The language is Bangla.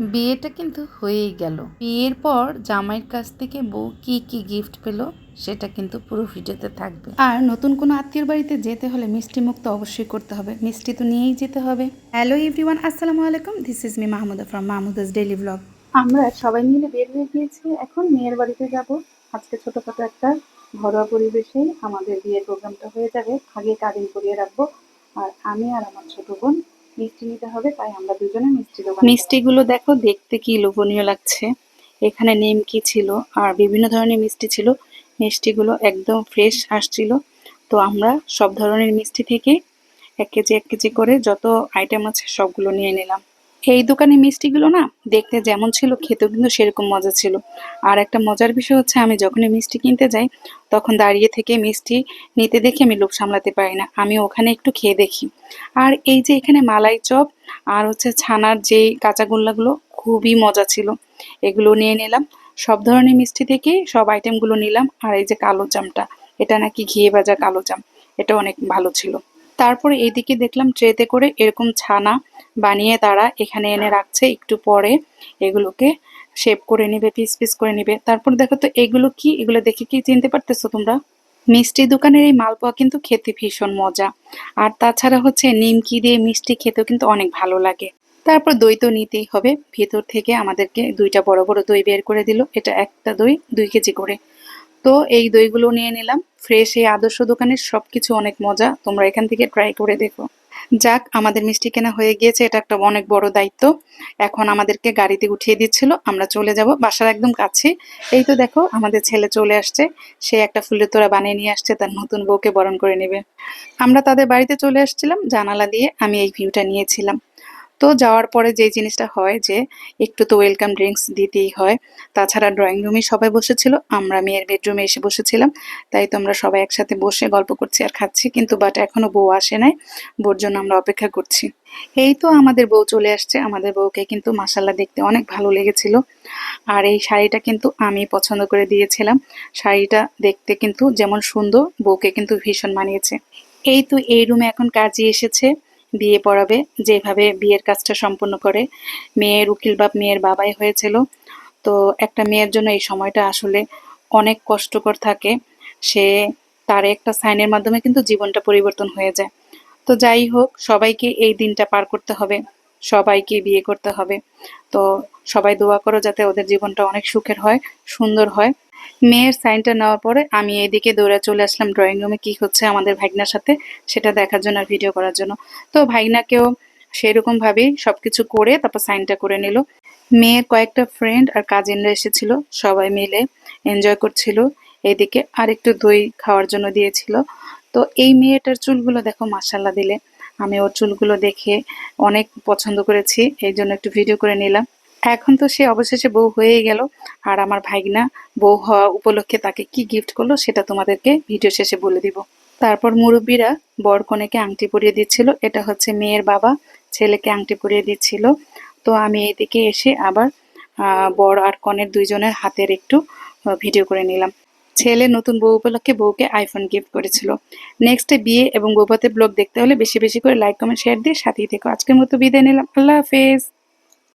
বিয়েটা কিন্তু হয়েই গেল। বিয়ের পর জামাইয়ের কাছ থেকে বউ কি কি গিফট পেলো সেটা কিন্তু পুরো ভিডিওতে থাকবে। আর নতুন কোনো আত্মীয়র বাড়িতে যেতে হলে মিষ্টি মুখ তো অবশ্যই করতে হবে, মিষ্টি তো নিয়েই যেতে হবে। হ্যালো এভরিওয়ান, আসসালামু আলাইকুম, this is me Mahmuda from Mahmuda's daily blog. আমরা সবাই মিলে বের হয়ে গিয়েছি, এখন মেয়ের বাড়িতে যাব। আজকে ছোটখাটো একটা ঘরোয়া পরিবেশেই আমাদের বিয়ের প্রোগ্রামটা হয়ে যাবে। আগে কাজিন করিয়ে রাখবো, আর আমি আর আমার ছোট বোন মিষ্টি নিতে হবে, তাই আমরা দুজনে মিষ্টিগুলো দেখো, দেখতে কি লোভনীয় লাগছে। এখানে নিমকি ছিল আর বিভিন্ন ধরনের মিষ্টি ছিল। মিষ্টিগুলো একদম ফ্রেশ আসছিল। তো আমরা সব ধরনের মিষ্টি থেকে 1 কেজি করে যত আইটেম আছে সবগুলো নিয়ে নিলাম। এই দোকানের মিষ্টিগুলো না দেখতে যেমন ছিল, খেতেও কিন্তু সেরকম মজা ছিল। আর একটা মজার বিষয় হচ্ছে, আমি যখনই মিষ্টি কিনতে যাই তখন দাঁড়িয়ে থেকে মিষ্টি নিতে দেখে আমি লোভ সামলাতে পারি না, আমি ওখানে একটু খেয়ে দেখি। আর এই যে এখানে মালাই চপ আর হচ্ছে ছানার যে কাঁচাগোল্লাগুলো খুবই মজা ছিল, এগুলো নিয়ে নিলাম। সব ধরনের মিষ্টি থেকে সব আইটেমগুলো নিলাম। আর এই যে কালো জামটা, এটা নাকি ঘিয়ে ভাজা কালো জাম, এটা অনেক ভালো ছিল। তারপরে এইদিকে দেখলাম ট্রেতে করে এরকম ছানা বানিয়ে তারা এখানে এনে রাখছে, একটু পরে এগুলোকে শেপ করে নিবে, পিস পিস করে নিবে। তারপর দেখো তো এগুলো কি, এগুলো দেখে কি চিনতে পারতেছো তোমরা? মিষ্টি দোকানের এই মালপোয়া কিন্তু খেতে ভীষণ মজা। আর তাছাড়া হচ্ছে নিমকি দিয়ে মিষ্টি খেতেও কিন্তু অনেক ভালো লাগে। তারপর দই তো নিতেই হবে, ভেতর থেকে আমাদেরকে 2টা বড় বড় দই বের করে দিল। এটা একটা দই 2 কেজি করে। তো এই দইগুলো নিয়ে নিলাম। ফ্রেশ এই আদর্শ দোকানের সবকিছু অনেক মজা, তোমরা এখান থেকে ট্রাই করে দেখো। যাক, আমাদের মিষ্টি কেনা হয়ে গিয়েছে, এটা একটা অনেক বড় দায়িত্ব। এখন আমাদেরকে গাড়িতে উঠিয়ে দিচ্ছিল, আমরা চলে যাব বাসার একদম কাছে। এই তো দেখো আমাদের ছেলে চলে আসছে, সে একটা ফুলের তোড়া বানিয়ে নিয়ে আসছে, তার নতুন বউকে বরণ করে নেবে। আমরা তাদের বাড়িতে চলে আসছিলাম, জানালা দিয়ে আমি এই ভিউটা নিয়েছিলাম। তো যাওয়ার পরে যে জিনিসটা হয় যে একটু তো ওয়েলকাম ড্রিঙ্কস দিতেই হয়। তাছাড়া ড্রয়িং রুমে সবাই বসেছিল, আমরা মেয়ের বেডরুমে এসে বসেছিলাম। তাই তো আমরা সবাই একসাথে বসে গল্প করছি আর খাচ্ছি, কিন্তু বাট এখনো বউ আসে নাই, বউর জন্য আমরা অপেক্ষা করছি। এই তো আমাদের বউ চলে আসছে, আমাদের বউকে কিন্তু মাশাআল্লাহ দেখতে অনেক ভালো লেগেছিল। আর এই শাড়িটা কিন্তু আমি পছন্দ করে দিয়েছিলাম। শাড়িটা দেখতে কিন্তু যেমন সুন্দর, বউকে কিন্তু ভীষণ মানিয়েছে। এই তো এই রুমে এখন কাজী এসেছে, বিয়ে পড়াবে। যেভাবে বিয়ের কাজটা সম্পন্ন করে, মেয়ের উকিল বাপ মেয়ের বাবাই হয়েছিল। তো একটা মেয়ের জন্য এই সময়টা আসলে অনেক কষ্টকর থাকে। সে তার একটা সাইনের মাধ্যমে কিন্তু জীবনটা পরিবর্তন হয়ে যায়। তো যাই হোক, সবাইকে এই দিনটা পার করতে হবে, সবাইকে বিয়ে করতে হবে। তো সবাই দোয়া করো যাতে ওদের জীবনটা অনেক সুখের হয়, সুন্দর হয়। মেয়ের সাইনটা নেওয়ার পরে আমি এদিকে দৌড়ে চলে আসলাম ড্রয়িং রুমে, কি হচ্ছে আমাদের ভাগনার সাথে সেটা দেখার জন্য আর ভিডিও করার জন্য। তো ভাগনাকেও সেরকম ভাবেই সবকিছু করে তারপর সাইনটা করে নিল। মেয়ের কয়েকটা ফ্রেন্ড আর কাজিনরা এসেছিল, সবাই মিলে এনজয় করছিল। এদিকে আর একটু দই খাওয়ার জন্য দিয়েছিল। তো এই মেয়েটার চুলগুলো দেখো, মাশাল্লাহ দিলে। আমি ওর চুলগুলো দেখে অনেক পছন্দ করেছি, এই জন্য একটু ভিডিও করে নিলাম। এখন তো সে অবশেষে বউ হয়েই গেল। আর আমার ভাগনা বউ হওয়া উপলক্ষে তাকে কি গিফট করলো সেটা তোমাদেরকে ভিডিও শেষে বলে দিব। তারপর মুরব্বীরা বর কনেকে আংটি পরিয়ে দিচ্ছিল, এটা হচ্ছে মেয়ের বাবা ছেলেকে আংটি পরিয়ে দিচ্ছিল। তো আমি এইদিকে এসে আবার বর আর কনের দুইজনের হাতের একটু ভিডিও করে নিলাম। ছেলে নতুন বউ উপলক্ষে বউকে আইফোন গিফট করেছিল। নেক্সট বিয়ে এবং বউভাতের ব্লগ দেখতে হলে বেশি বেশি করে লাইক কমেন্ট শেয়ার দিয়ে সাথেই থেকো। আজকের মতো বিদায় নিলাম, আল্লাহ হাফেজ।